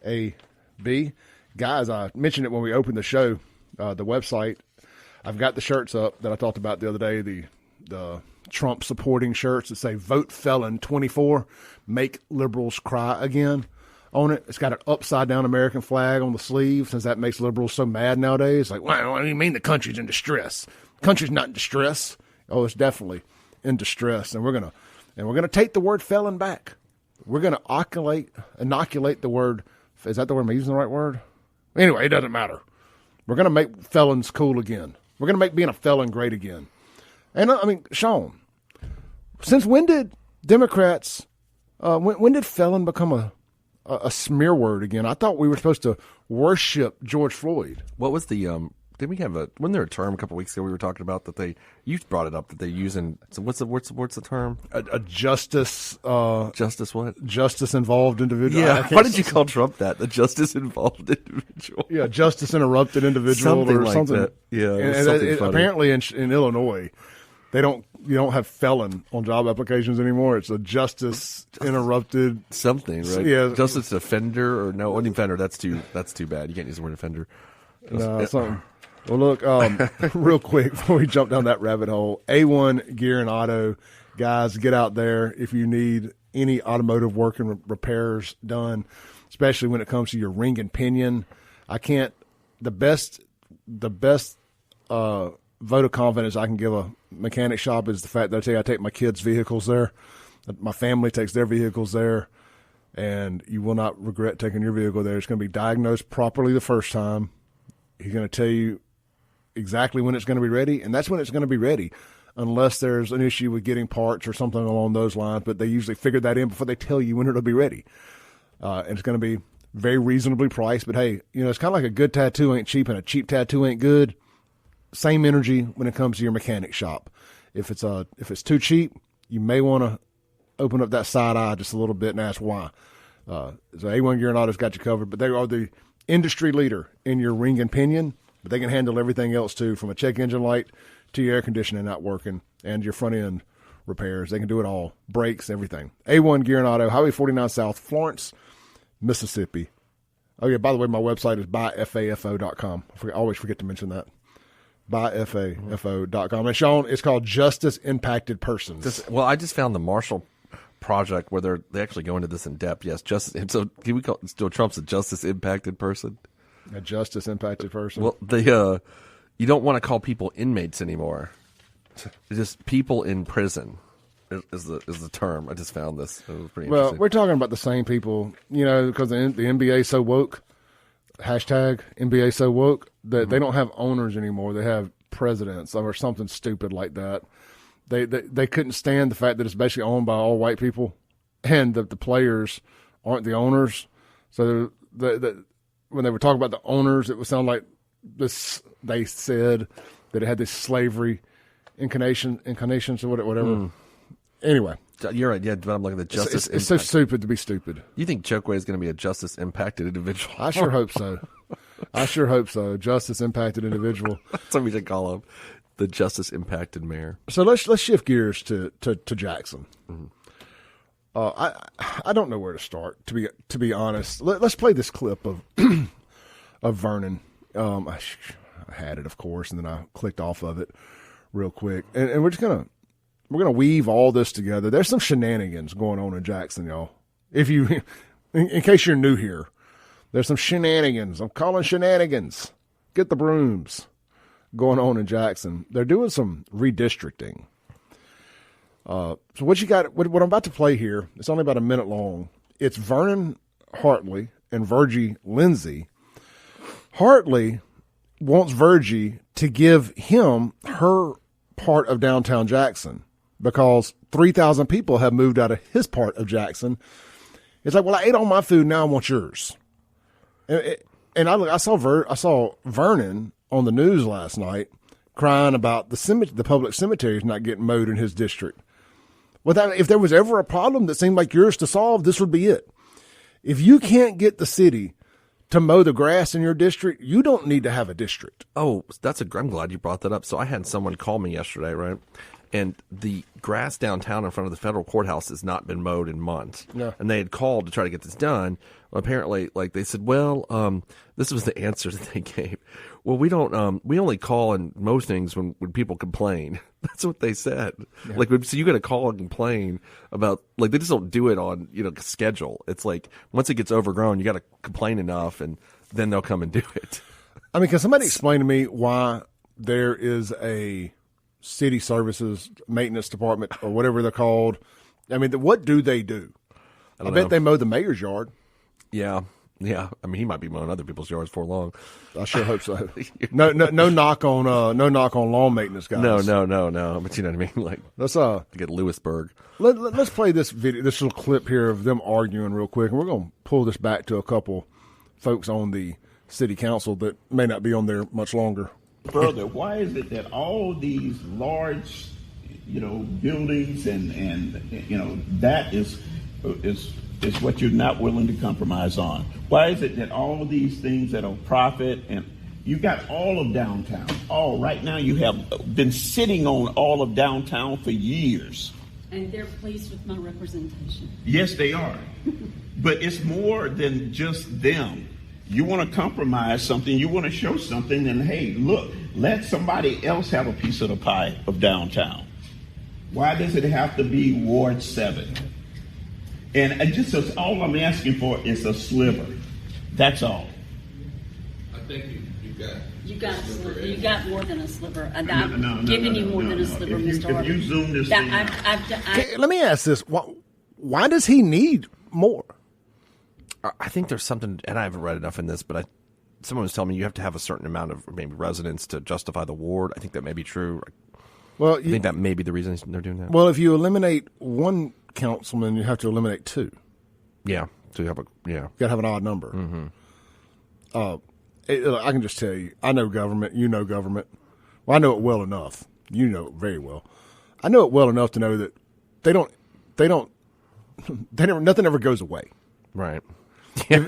AB. Guys, I mentioned it when we opened the show, the website. I've got the shirts up that I talked about the other day, the Trump supporting shirts that say Vote Felon 24, Make Liberals Cry Again on it. It's got an upside down American flag on the sleeve, since that makes liberals so mad nowadays. Like, what do you mean the country's in distress? The country's not in distress. Oh, it's definitely in distress. And we're gonna take the word felon back. We're gonna inoculate the word. Is that the word? Am I using the right word? Anyway, it doesn't matter. We're gonna make felons cool again. We're gonna make being a felon great again. And I mean, Sean, since when did Democrats, when did felon become a smear word again? I thought we were supposed to worship George Floyd. What was the, wasn't there a term a couple of weeks ago we were talking about that you brought it up that they use in, so what's the term? A justice. Justice what? Justice involved individual. Yeah. Why did you call Trump that? The justice involved individual. Yeah, justice interrupted individual something or like something. That. Yeah. And apparently in Illinois, you don't have felon on job applications anymore. It's a justice interrupted something, right? Yeah, justice offender or no, offender. That's too bad. You can't use the word offender. No, something. Well, look, real quick before we jump down that rabbit hole, A1 Gear and Auto, guys, get out there if you need any automotive work and repairs done, especially when it comes to your ring and pinion. The best vote of confidence I can give a mechanic shop is the fact that I take my kids' vehicles there. My family takes their vehicles there, and you will not regret taking your vehicle there. It's going to be diagnosed properly the first time. He's going to tell you exactly when it's going to be ready, and that's when it's going to be ready, unless there's an issue with getting parts or something along those lines. But they usually figure that in before they tell you when it'll be ready. And it's going to be very reasonably priced. But, hey, it's kind of like a good tattoo ain't cheap and a cheap tattoo ain't good. Same energy when it comes to your mechanic shop. If it's too cheap, you may want to open up that side eye just a little bit and ask why. So A1 Gear and Auto's got you covered, but they are the industry leader in your ring and pinion, but they can handle everything else too, from a check engine light to your air conditioning not working and your front end repairs. They can do it all. Brakes, everything. A1 Gear and Auto, Highway 49 South, Florence, Mississippi. Oh yeah, by the way, my website is buyfafo.com. I always forget to mention that. Buyfafo.com. And Sean, it's called Justice Impacted Persons. I just found the Marshall Project where they actually go into this in depth. Yes, justice. And so can we call Trump's a justice impacted person? A justice impacted person. Well, you don't want to call people inmates anymore. It's just people in prison is the term. I just found this. It was pretty interesting. Well, we're talking about the same people, because the NBA is so woke. Hashtag NBA so woke that they don't have owners anymore. They have presidents or something stupid like that. They couldn't stand the fact that it's basically owned by all white people, and the players aren't the owners. So when they were talking about the owners, it would sound like this. They said that it had this slavery inclinations or whatever. Anyway, you're right. Yeah, but I'm looking at the justice. It's so stupid to be stupid. You think Chokwe is going to be a justice impacted individual? I sure hope so. Justice impacted individual. That's what we should call him. The justice impacted mayor. So let's shift gears to Jackson. Mm-hmm. I don't know where to start, to be honest. Let's play this clip of of Vernon. I had it, of course, and then I clicked off of it real quick, and we're gonna weave all this together. There's some shenanigans going on in Jackson, y'all. If you, in case you're new here, there's some shenanigans. I'm calling shenanigans. Get the brooms going on in Jackson. They're doing some redistricting. So what you got? What I'm about to play here? It's only about a minute long. It's Vernon Hartley and Virgie Lindsay. Hartley wants Virgie to give him her part of downtown Jackson, because 3,000 people have moved out of his part of Jackson. It's like, well, I ate all my food, now I want yours. And I saw Vernon on the news last night crying about the public cemeteries not getting mowed in his district. Well, if there was ever a problem that seemed like yours to solve, this would be it. If you can't get the city to mow the grass in your district, you don't need to have a district. Oh, I'm glad you brought that up. So I had someone call me yesterday, right? and the grass downtown in front of the federal courthouse has not been mowed in months. Yeah. And they had called to try to get this done. Well, apparently, like they said, this was the answer that they gave. Well, we don't. We only call and mow things when people complain. That's what they said. Yeah. Like, so you got to call and complain about. Like, they just don't do it on schedule. It's like once it gets overgrown, you got to complain enough, and then they'll come and do it. I mean, can somebody explain to me why there is a city services maintenance department or whatever they're called? I mean, what do they do? I bet they mow the mayor's yard. Yeah. Yeah. I mean, he might be mowing other people's yards for long. I sure hope so. No knock on lawn maintenance guys. No. But you know what I mean? Like, let's get Lewisburg. Let's play this video, this little clip here of them arguing real quick, and we're going to pull this back to a couple folks on the city council that may not be on there much longer. Further, why is it that all these large, buildings and that is what you're not willing to compromise on? Why is it that all these things that are profit, and you got all of downtown, right now you have been sitting on all of downtown for years. And they're pleased with my representation. Yes, they are. But it's more than just them. You want to compromise something, you want to show something, and hey, look, let somebody else have a piece of the pie of downtown. Why does it have to be Ward 7? And all I'm asking for is a sliver. That's all. I think you got a sliver. You got more than a sliver. And I'm giving you more than a sliver, Mr. If you zoom this thing out. Okay, let me ask this. Why does he need more? I think there's something, and I haven't read enough in this, but someone was telling me you have to have a certain amount of maybe residents to justify the ward. I think that may be true. Well, I think that may be the reason they're doing that. Well, if you eliminate one councilman, you have to eliminate two. Yeah. So you have you got to have an odd number. Mm-hmm. I can just tell you, I know government. You know government. Well, I know it well enough. You know it very well. I know it well enough to know that nothing ever goes away. Right. Yeah.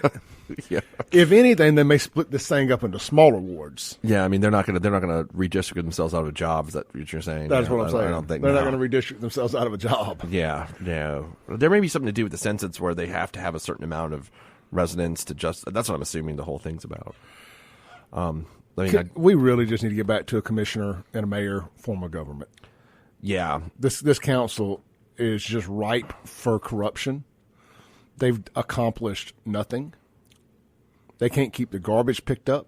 Yeah. If anything, they may split this thing up into smaller wards. Yeah, I mean they're not gonna redistrict themselves out of a job. Is that what you're saying? That's what I'm saying. I don't think they're not gonna redistrict themselves out of a job. Yeah, no. There may be something to do with the census where they have to have a certain amount of residents to just. That's what I'm assuming the whole thing's about. We really just need to get back to a commissioner and a mayor form of government. Yeah, this council is just ripe for corruption. They've accomplished nothing. They can't keep the garbage picked up,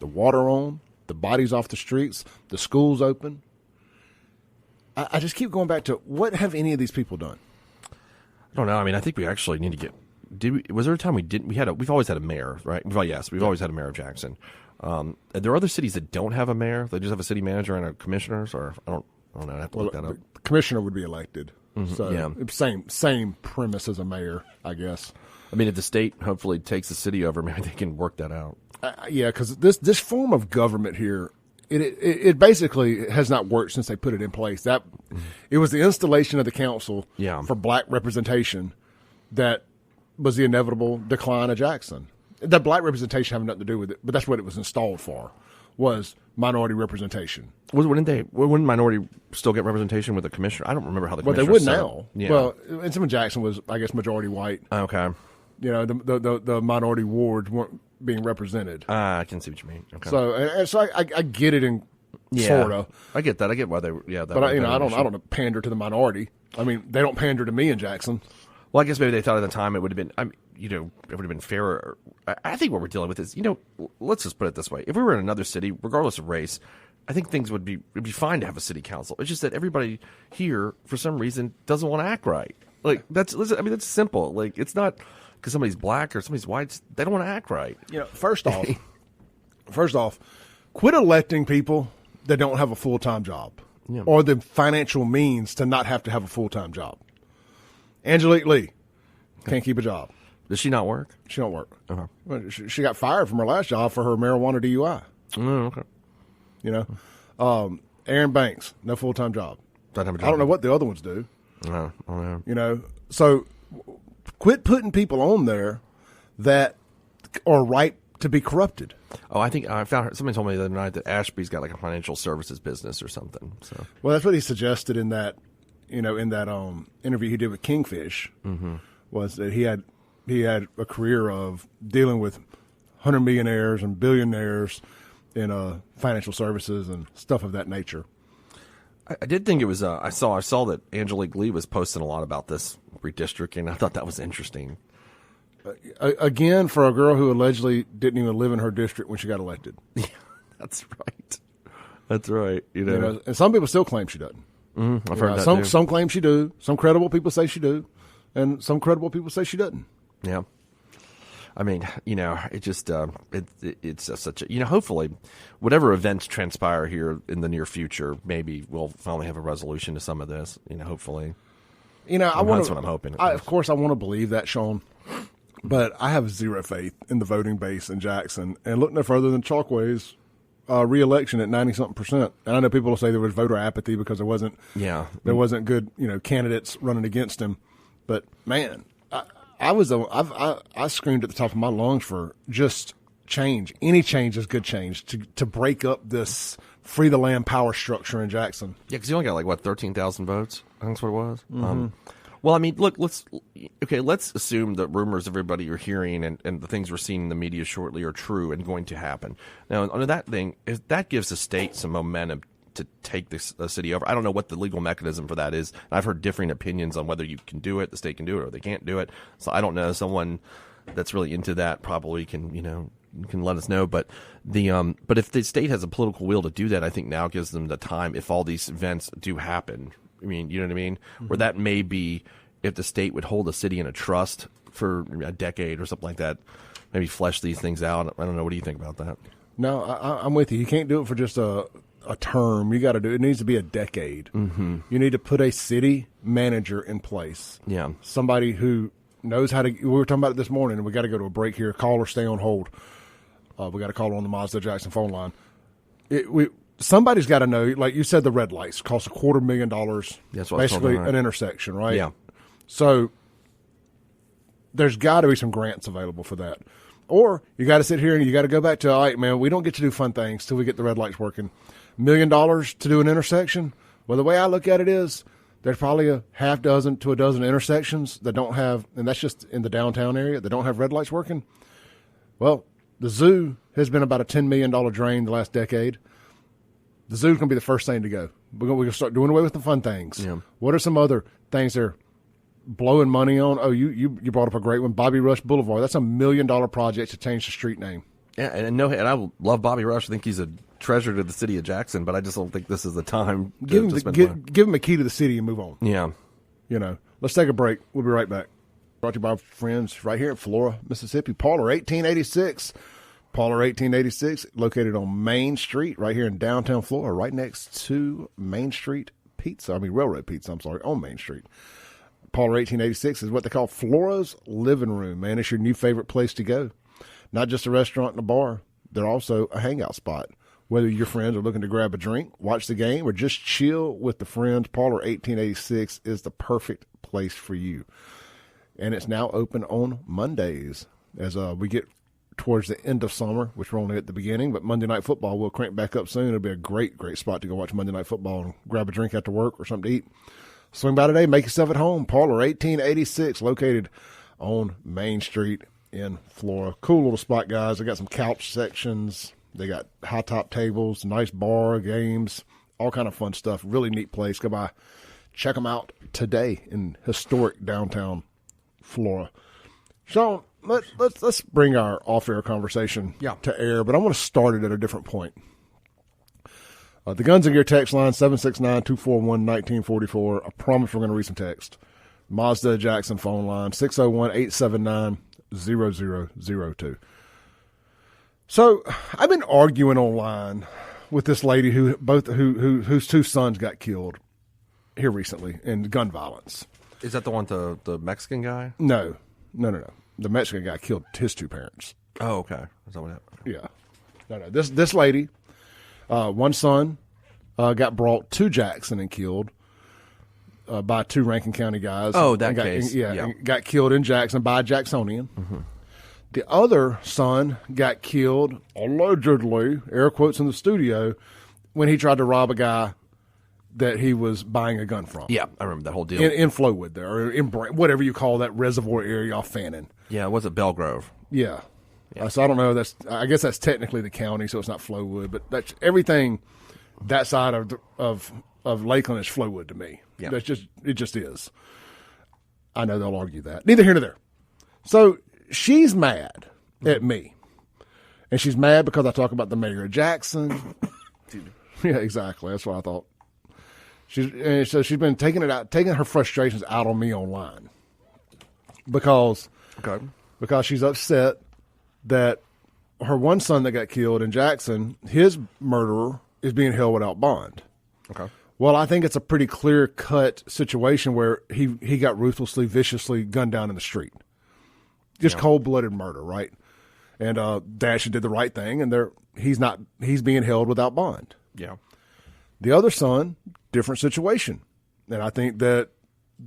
the water on, the bodies off the streets, the schools open. I just keep going back to what have any of these people done? I don't know. I mean, I think we actually need to get. Was there a time we didn't? We've always had a mayor, right? We've always had a mayor of Jackson. Are there other cities that don't have a mayor? They just have a city manager and a commissioners, or I don't know. I have to look that up. The commissioner would be elected. Mm-hmm, so yeah. Same premise as a mayor, I guess. I mean, if the state hopefully takes the city over, maybe they can work that out. Yeah, because this form of government here, it basically has not worked since they put it in place. It was the installation of the council for black representation that was the inevitable decline of Jackson. That black representation having nothing to do with it, but that's what it was installed for, was minority representation. Wouldn't minority still get representation with a commissioner? I don't remember how the commissioner. Well, they would now. Yeah. Well, and some of Jackson was, I guess, majority white. Okay. The minority wards weren't being represented. I can see what you mean. Okay. So I get it in sort of. I get that. I get why they. Yeah. But I don't pander to the minority. I mean, they don't pander to me in Jackson. Well, I guess maybe they thought at the time it would have been. It would have been fairer. I think what we're dealing with is, let's just put it this way: if we were in another city, regardless of race, I think things would be fine to have a city council. It's just that everybody here, for some reason, doesn't want to act right. Like that's simple. Like it's not because somebody's black or somebody's white; they don't want to act right. First off, quit electing people that don't have a full-time job or the financial means to not have to have a full-time job. Angelique Lee can't keep a job. Does she not work? She don't work. Uh-huh. Well, she got fired from her last job for her marijuana DUI. Okay. Aaron Banks, no full-time job. Doesn't have a job. I don't know what the other ones do. I don't know. So quit putting people on there that are ripe to be corrupted. Oh, I think I found somebody told me the other night that Ashby's got like a financial services business or something. So Well, that's what he suggested in that, interview he did with Kingfish, was that he had a career of dealing with 100 millionaires and billionaires in financial services and stuff of that nature. I did think it was. I saw that Angelique Lee was posting a lot about this redistricting. I thought that was interesting. Again, for a girl who allegedly didn't even live in her district when she got elected. Yeah, that's right. That's right. You know, And some people still claim she doesn't. I've heard that some too. some claim she do. Some credible people say she do, and some credible people say she doesn't. Yeah. I mean, it just it's just such a hopefully, whatever events transpire here in the near future, maybe we'll finally have a resolution to some of this. Hopefully. That's what I'm hoping. Of course, I want to believe that, Sean, but I have zero faith in the voting base in Jackson. And look no further than Chalkway's re-election at 90-something%. And I know people will say there was voter apathy because there wasn't good candidates running against him. But man, I screamed at the top of my lungs for just change. Any change is good change to break up this free the land power structure in Jackson. Yeah, because you only got 13,000 votes. I think that's what it was. Well, I mean, look, let's assume that rumors everybody you're hearing and the things we're seeing in the media shortly are true and going to happen. Now, under that thing, that gives the state some momentum to take this city over. I don't know what the legal mechanism for that is. I've heard differing opinions on whether you can do it, the state can do it, or they can't do it. So I don't know. Someone that's really into that probably can let us know. But but if the state has a political will to do that, I think now gives them the time. If all these events do happen, I mean, you know what I mean? Where that may be, if the state would hold a city in a trust for a decade or something like that, maybe flesh these things out. I don't know. What do you think about that? No, I'm with you. You can't do it for just a term. You got to do it. It needs to be a decade. You need to put a city manager in place. Yeah, somebody who knows how to. We were talking about it this morning, and we got to go to a break here. Call or stay on hold. We got to call on the Mazda Jackson phone line. Somebody's got to know. Like you said, the red lights cost $250,000. That's basically an intersection, right? Yeah. So there's got to be some grants available for that. Or you got to sit here and you got to go back to, all right, man, we don't get to do fun things till we get the red lights working. $1 million to do an intersection? Well, the way I look at it is there's probably a half dozen to a dozen intersections that don't have, and that's just in the downtown area, that don't have red lights working. Well, the zoo has been about a $10 million drain the last decade. The zoo's going to be the first thing to go. We're going to start doing away with the fun things. Yeah. What are some other things they're blowing money on? Oh, you brought up a great one, Bobby Rush Boulevard. That's $1 million project to change the street name. Yeah, and I love Bobby Rush. I think he's a treasure to the city of Jackson, but I just don't think this is the time to spend money. Give him a key to the city and move on. Yeah. Let's take a break. We'll be right back. Brought to you by our friends right here in Flora, Mississippi. Parlor 1886. Parlor 1886, located on Main Street right here in downtown Flora, right next to Main Street Railroad Pizza, on Main Street. Parlor 1886 is what they call Flora's living room, man. It's your new favorite place to go. Not just a restaurant and a bar. They're also a hangout spot. Whether your friends are looking to grab a drink, watch the game, or just chill with the friends, Parlor 1886 is the perfect place for you. And it's now open on Mondays as we get towards the end of summer, which we're only at the beginning, but Monday Night Football will crank back up soon. It'll be a great, great spot to go watch Monday Night Football and grab a drink after work or something to eat. Swing by today, make yourself at home. Parlor 1886, located on Main Street in Flora. Cool little spot, guys. They got some couch sections. They got high top tables, nice bar, games, all kind of fun stuff. Really neat place. Go by, check them out today in historic downtown Flora. Sean, let's bring our off-air conversation to air, but I want to start it at a different point. The Guns and Gear text line, 769-241-1944. I promise we're going to read some text. Mazda Jackson phone line, 601-879-0002. So I've been arguing online with this lady whose two sons got killed here recently in gun violence. Is that the one, the Mexican guy? No. The Mexican guy killed his two parents. Oh, okay. Is that what happened? Yeah. No. This lady, one son got brought to Jackson and killed by two Rankin County guys. Oh, that case. And got killed in Jackson by a Jacksonian. Mm-hmm. The other son got killed, allegedly, air quotes in the studio, when he tried to rob a guy that he was buying a gun from. Yeah, I remember that whole deal. In Flowood there, or in whatever you call that reservoir area off Fannin. Yeah, was it Belgrove? Yeah. So I don't know. I guess that's technically the county, so it's not Flowood, but that's everything that side of Lakeland is Flowood to me. Yeah. It just is. I know they'll argue that. Neither here nor there. So she's mad at me. And she's mad because I talk about the mayor of Jackson. Yeah, exactly. That's what I thought. So she's been taking her frustrations out on me online. Because she's upset that her one son that got killed in Jackson, his murderer is being held without bond. Okay. Well, I think it's a pretty clear-cut situation where he got ruthlessly, viciously gunned down in the street. Just cold-blooded murder, right? And Dash did the right thing, and he's being held without bond. Yeah. The other son, different situation. And I think that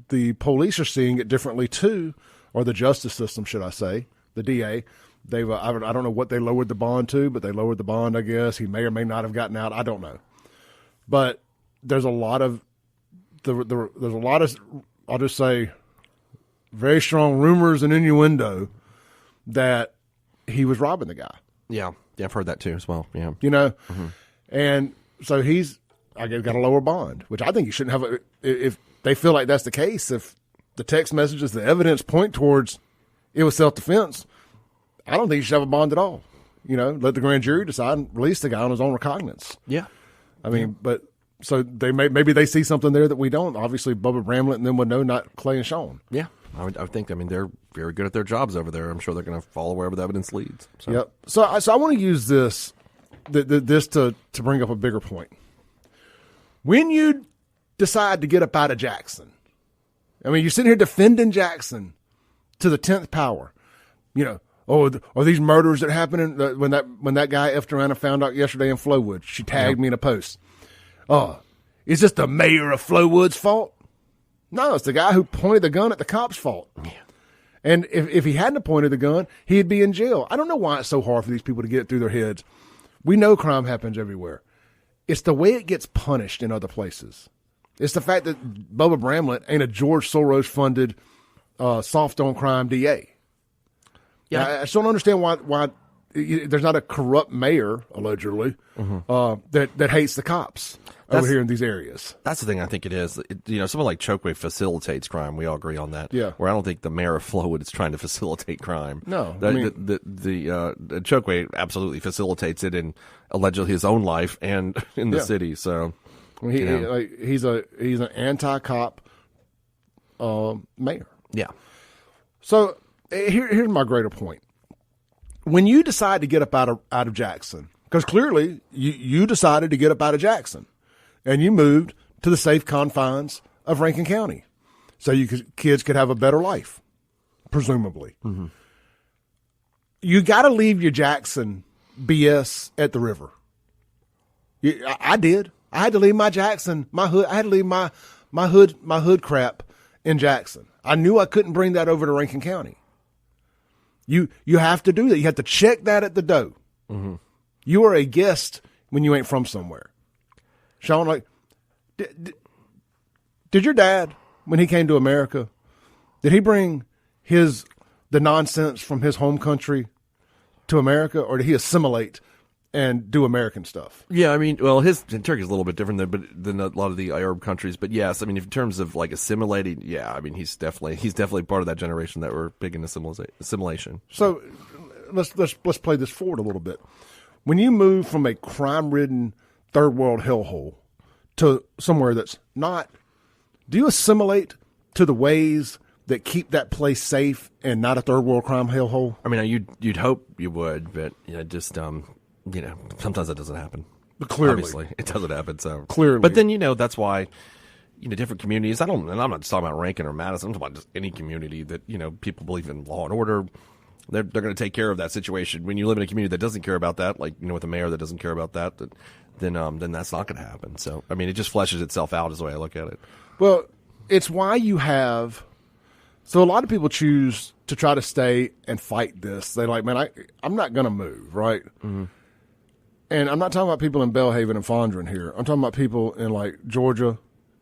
the police are seeing it differently too, or the justice system, should I say, the DA. I don't know what they lowered the bond to, but they lowered the bond, I guess. He may or may not have gotten out. I don't know. But there's a lot of I'll just say, very strong rumors and innuendo that he was robbing the guy. Yeah, I've heard that too as well. Yeah, and so I guess got a lower bond, which I think you shouldn't have. If they feel like that's the case, if the text messages, the evidence point towards it was self-defense, I don't think you should have a bond at all. Let the grand jury decide and release the guy on his own recognizance. Yeah, I mean, but so maybe they see something there that we don't. Obviously, Bubba Bramlett and them would know, not Clay and Sean. Yeah, I would think. I mean, they're very good at their jobs over there. I'm sure they're going to follow wherever the evidence leads. So. Yep. So I want to use this to bring up a bigger point. When you decide to get up out of Jackson, I mean, you're sitting here defending Jackson to the 10th power. Are these murders that happened when that guy effed around and found out yesterday in Flowood? She tagged me in a post. Is this the mayor of Flowood's fault? No, it's the guy who pointed the gun at the cop's fault. Yeah. And if he hadn't pointed the gun, he'd be in jail. I don't know why it's so hard for these people to get it through their heads. We know crime happens everywhere. It's the way it gets punished in other places. It's the fact that Bubba Bramlett ain't a George Soros-funded soft-on-crime DA. Yeah, I just don't understand why there's not a corrupt mayor, allegedly, that hates the cops over here in these areas. That's the thing I think it is. Someone like Chokwe facilitates crime. We all agree on that. Yeah. Where I don't think the mayor of Flowood is trying to facilitate crime. No. The Chokwe absolutely facilitates it in allegedly his own life and in the city. So he's an anti-cop mayor. Yeah. So here's my greater point. When you decide to get up out of Jackson, because clearly you decided to get up out of Jackson, and you moved to the safe confines of Rankin County, so kids could have a better life, presumably. Mm-hmm. You got to leave your Jackson BS at the river. I did. I had to leave my Jackson, my hood. I had to leave my hood crap in Jackson. I knew I couldn't bring that over to Rankin County. You have to do that. You have to check that at the door. Mm-hmm. You are a guest when you ain't from somewhere. Sean, did your dad, when he came to America, did he bring the nonsense from his home country to America, or did he assimilate and do American stuff? Yeah, I mean, well, Turkey's a little bit different than a lot of the Arab countries, but yes, I mean, in terms of like assimilating, yeah, I mean, he's definitely part of that generation that were big in assimilation. So let's play this forward a little bit. When you move from a crime-ridden third world hellhole to somewhere that's not, do you assimilate to the ways that keep that place safe and not a third world crime hellhole? I mean, you'd hope you would, but just sometimes that doesn't happen. Clearly. Obviously, it doesn't happen. So clearly, but then that's why different communities. And I'm not just talking about Rankin or Madison. I'm talking about just any community that people believe in law and order. They're going to take care of that situation. When you live in a community that doesn't care about that, like with a mayor that doesn't care about that, then that's not going to happen. So I mean, it just fleshes itself out is the way I look at it. Well, it's why you have. So a lot of people choose to try to stay and fight this. They're like, man, I'm not going to move, right? Mm-hmm. And I'm not talking about people in Belhaven and Fondren here. I'm talking about people in like Georgia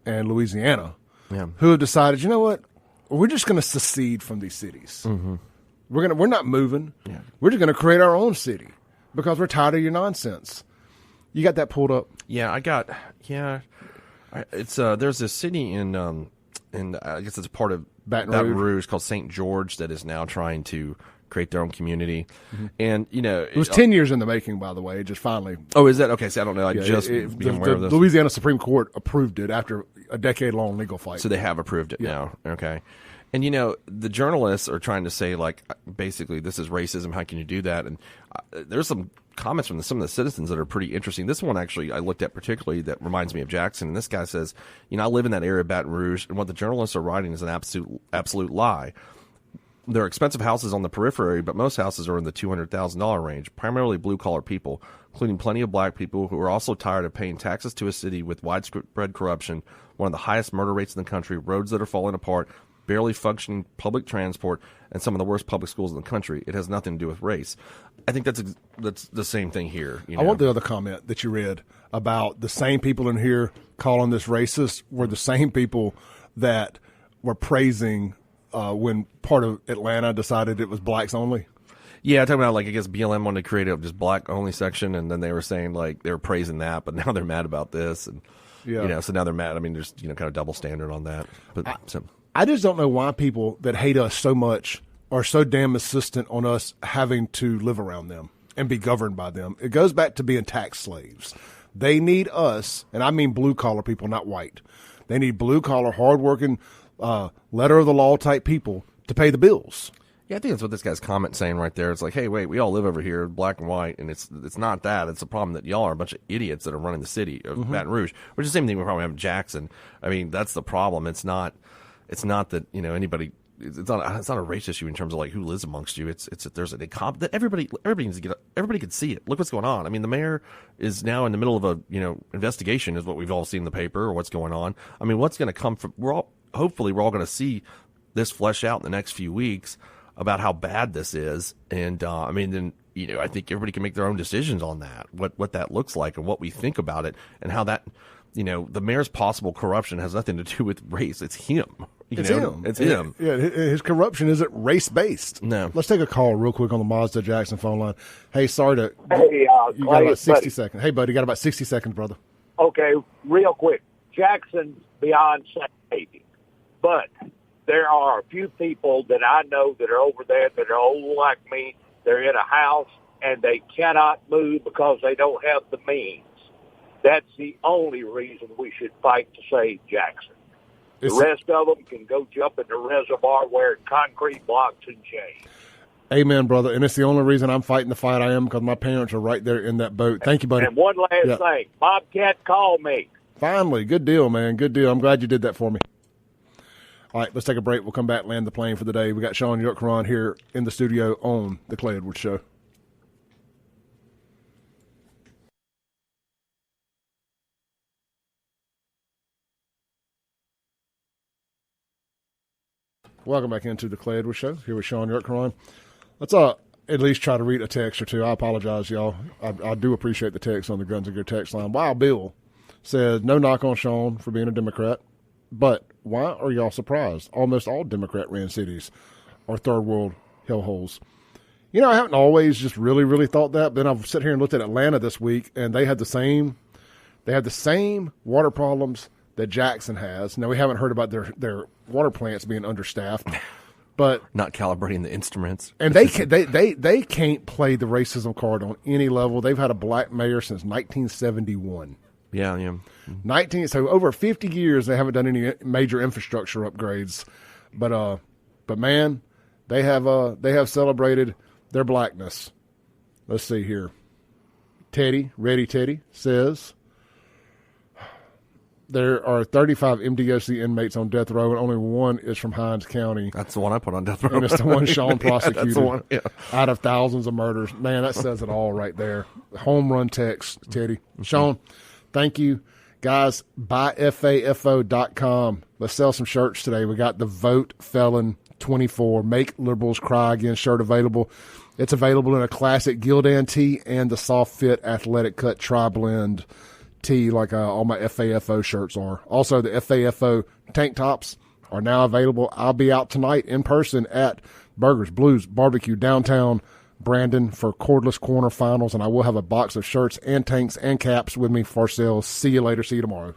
and Louisiana who have decided, you know what? We're just going to secede from these cities. Mm-hmm. We're not moving. Yeah. We're just going to create our own city because we're tired of your nonsense. You got that pulled up? Yeah, it's there's a city in I guess it's a part of Baton Rouge called St. George that is now trying to create their own community. Mm-hmm. And, it was 10 years in the making, by the way. It just finally. Oh, is that? Okay, so I don't know. Became aware of this. The Louisiana Supreme Court approved it after a decade-long legal fight. So they have approved it now. Okay. And, the journalists are trying to say, like, basically, this is racism. How can you do that? And there's some comments from some of the citizens that are pretty interesting. This one, actually, I looked at particularly that reminds me of Jackson. And this guy says, I live in that area of Baton Rouge, and what the journalists are writing is an absolute lie. There are expensive houses on the periphery, but most houses are in the $200,000 range, primarily blue-collar people, including plenty of black people who are also tired of paying taxes to a city with widespread corruption, one of the highest murder rates in the country, roads that are falling apart, barely functioning public transport, and some of the worst public schools in the country. It has nothing to do with race. I think that's the same thing here. I want the other comment that you read about the same people in here calling this racist were the same people that were praising when part of Atlanta decided it was blacks only. Yeah, talking about, like, I guess BLM wanted to create a just black only section, and then they were saying, like, they were praising that, but now they're mad about this, and so now they're mad. I mean, there's kind of double standard on that. But I just don't know why people that hate us so much are so damn insistent on us having to live around them and be governed by them. It goes back to being tax slaves. They need us, and I mean blue collar people, not white. They need blue collar, hardworking, letter of the law type people to pay the bills. Yeah, I think that's what this guy's comment saying right there. It's like, hey, wait, we all live over here, black and white, and it's not that. It's a problem that y'all are a bunch of idiots that are running the city of Baton Rouge, which is the same thing we probably have in Jackson. I mean, that's the problem. It's not that anybody. It's not a race issue in terms of like who lives amongst you. It's that there's that everybody needs to get. Everybody can see it. Look what's going on. I mean, the mayor is now in the middle of a investigation, is what we've all seen in the paper, or what's going on. I mean, what's going to come from? Hopefully we're all going to see this flesh out in the next few weeks about how bad this is, and I mean, then I think everybody can make their own decisions on that, what that looks like, and what we think about it, and how that the mayor's possible corruption has nothing to do with race. It's him. It's him. It's him. Yeah, his corruption isn't race-based. No. Let's take a call real quick on the Mazda Jackson phone line. Hey, sorry to... Hey, you got about 60 seconds. Hey, buddy, you got about 60 seconds, brother. Okay, real quick. Jackson's beyond saving. But there are a few people that I know that are over there that are old like me. They're in a house, and they cannot move because they don't have the means. That's the only reason we should fight to save Jackson. The rest of them can go jump in the reservoir wearing concrete blocks and chains. Amen, brother. And it's the only reason I'm fighting the fight I am, because my parents are right there in that boat. Thank you, buddy. And one last thing. Bobcat called me. Finally. Good deal, man. Good deal. I'm glad you did that for me. All right, let's take a break. We'll come back, land the plane for the day. We got Sean York-Caron here in the studio on The Clay Edwards Show. Welcome back into the Clay Edwards Show, here with Sean York-Caron. Let's at least try to read a text or two. I apologize, y'all. I do appreciate the text on the Guns and Gear text line. Wild Bill says, no knock on Sean for being a Democrat, but why are y'all surprised? Almost all Democrat-ran cities are third world hellholes. I haven't always just really, really thought that, but then I've sat here and looked at Atlanta this week, and they had the same water problems that Jackson has. Now, we haven't heard about their water plants being understaffed, but not calibrating the instruments. And they can't play the racism card on any level. They've had a black mayor since 1971. Yeah. 19. So over 50 years, they haven't done any major infrastructure upgrades. But man, they have celebrated their blackness. Let's see here. Ready Teddy says, there are 35 MDOC inmates on death row, and only one is from Hinds County. That's the one I put on death row. And it's the one Sean prosecuted. That's the one, out of thousands of murders. Man, that says it all right there. Home run text, Teddy. Mm-hmm. Sean, thank you. Guys, buyfafo.com. Let's sell some shirts today. We got the Vote Felon 24. Make Liberals Cry Again shirt available. It's available in a classic Gildan tee and the soft fit athletic cut tri-blend tee like all my FAFO shirts are. Also, the FAFO tank tops are now available. I'll be out tonight in person at Burgers, Blues, Barbecue, downtown Brandon for Cordless Corner Finals, and I will have a box of shirts and tanks and caps with me for sale. See you later. See you tomorrow.